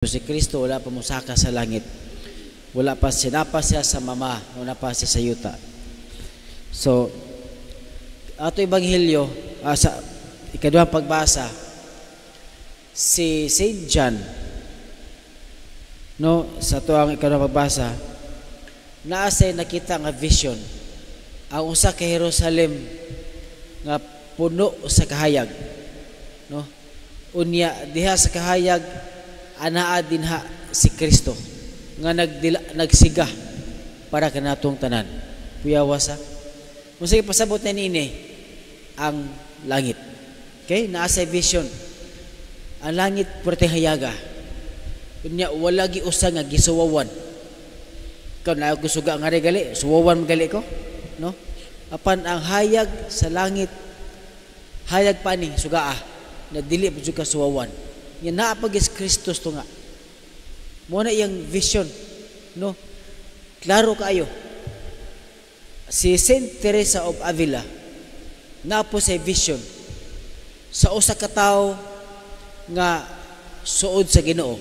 Si Kristo wala pa musaka sa langit. Wala pa sinapa siya sa mama, wala pa siya sa yuta. So, ato ebanghelyo, sa ikaduhang pagbasa, si Saint John, no, sa tuang ikaduhang pagbasa, naasay nakita nga vision, ang usa ka Jerusalem nga puno sa kahayag, no? Unya diha sa kahayag anaa dinha si Kristo nga nagsiga para kanatong tanan. Puyawasa. Musig pasabot na niini ang langit. Okay, naa sa vision. Ang langit perti hayaga. Unya wala gi usa nga gisuwawan. Kaw na ako suga nga regali, suwawan magali ko, no? Apan ang hayag sa langit hayag pani sugaa na dili pa jud ka suwawan. Yan naapagis Kristus to nga. Muna yung vision, no? Klaro kayo. Si Saint Teresa of Avila napo sa vision sa usa ka tawo nga suod sa Ginoo.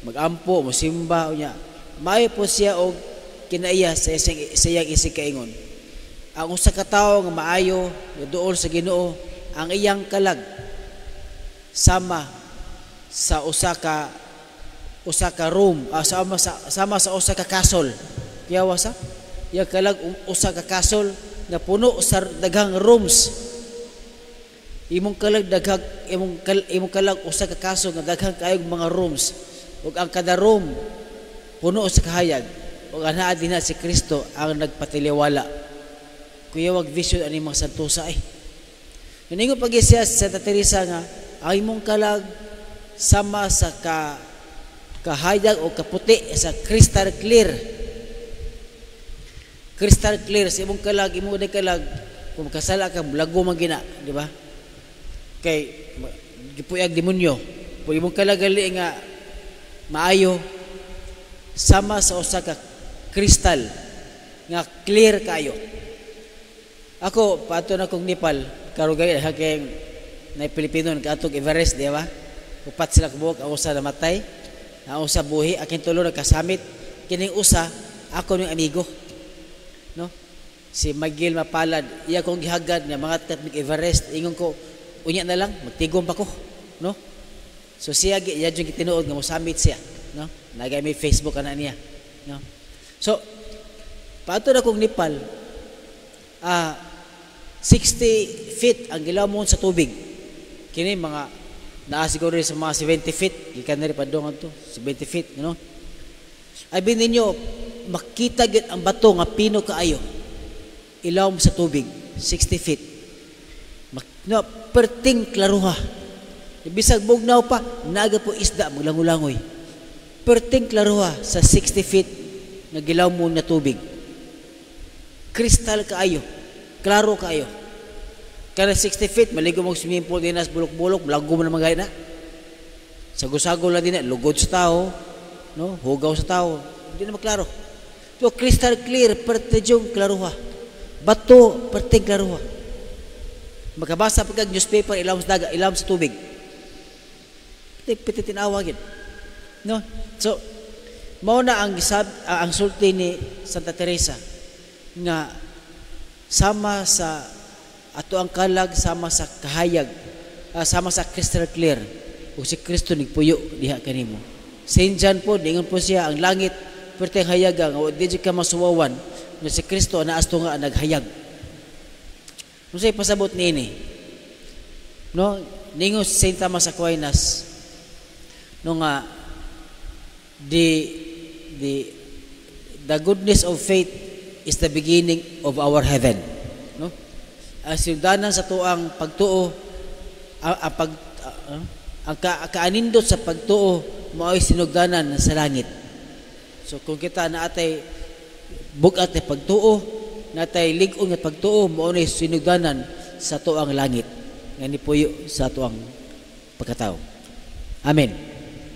Magampo, mosimba unya. Maayo po siya og kinaiya sa iyang isig-kaingon. Ang usa ka tawo nga maayo nga duol sa Ginoo, ang iyang kalag sama sa usa ka room, sama sa usa ka castle. Kiyawa sa ya kalag usa ka castle na puno sa daghang rooms. Imong kalag imong kalag usa ka castle nga daghang kayog mga rooms, ug ang kada room puno sa kahayag, ug anaa dinha si Kristo ang nagpatiliwala. Kuya wag vision ani mga santusa Naningo pagi siya sa Santa Teresa nga ang imong kalag sama sa kahayag o kaputi sa crystal clear. Crystal clear sa imong kalag, imong kalag kung kasala ka lago man gina, di ba? Kay gipuyag demonyo. Kung imong kalag gali nga maayo sama sa usa ka crystal nga clear kayo. Ako pato na kong Nepal karon gali kay na Pilipino nagkatog Everest, di ba? Upat sila kabuok, ang usa namatay, ang usa buhi, akin tulo nagkasamit. Kining usa, ako ng amigo. No? Si Miguel Mapalad, iya kong gihagad nga mga tatmig Everest, ingon ko, unya na lang, magtigom pa ko. No? So siya, iya yung tinuod nga mosamit siya. No? Nagay may Facebook na niya. No? So, pato na kong Nepal, 60 feet ang gilamon sa tubig. Kini mga siguro sa mga 70 feet, gikan na rin padungan to, 70 feet, you know? Ay ninyo, makita gid ang bato nga pino kaayo, ilawom sa tubig, 60 feet. No, perting klaruha. Bisag bugnaw pa, naga po isda, maglangulangoy. Perting klaruha sa 60 feet na gilawom na tubig. Kristal kaayo, klaro kaayo. Kada 60 feet, maligo mo swimming pool din nas bulok-bulok, lago mo na mga na. Sago-sago lang din na, lugod sa tao, no? Hugaw sa tao, hindi na maklaro. So, crystal clear, pertejong klaruha. Bato, perteng klaruha. Makabasa pagkag newspaper, ilawom sa daga, ilawom sa tubig. Piti tinawagin. No? So, mauna ang sulti ni Santa Teresa nga sama sa ato ang kalag sama sa kahayag, sama sa crystal clear. O si Kristo nagpuyo diha kanimo. Saint John po, ningon po siya, ang langit perteng hayaga nga di ka masuwawan na si Kristo na asto nga naghayag. Kung sa'y pasabot niini, no? Ningon si Saint Thomas Aquinas, no nga, the goodness of faith is the beginning of our heaven. No? Ang sinugdanan sa tuang pagtuo, ang kaanindot sa pagtuo mo ay sinugdanan sa langit. So kung kita naatay bugat na pagtuo, natay lig-on nga pagtuo, mo ay sinugdanan sa tuang langit nga nipuyo sa tuang pagkatao. Amen.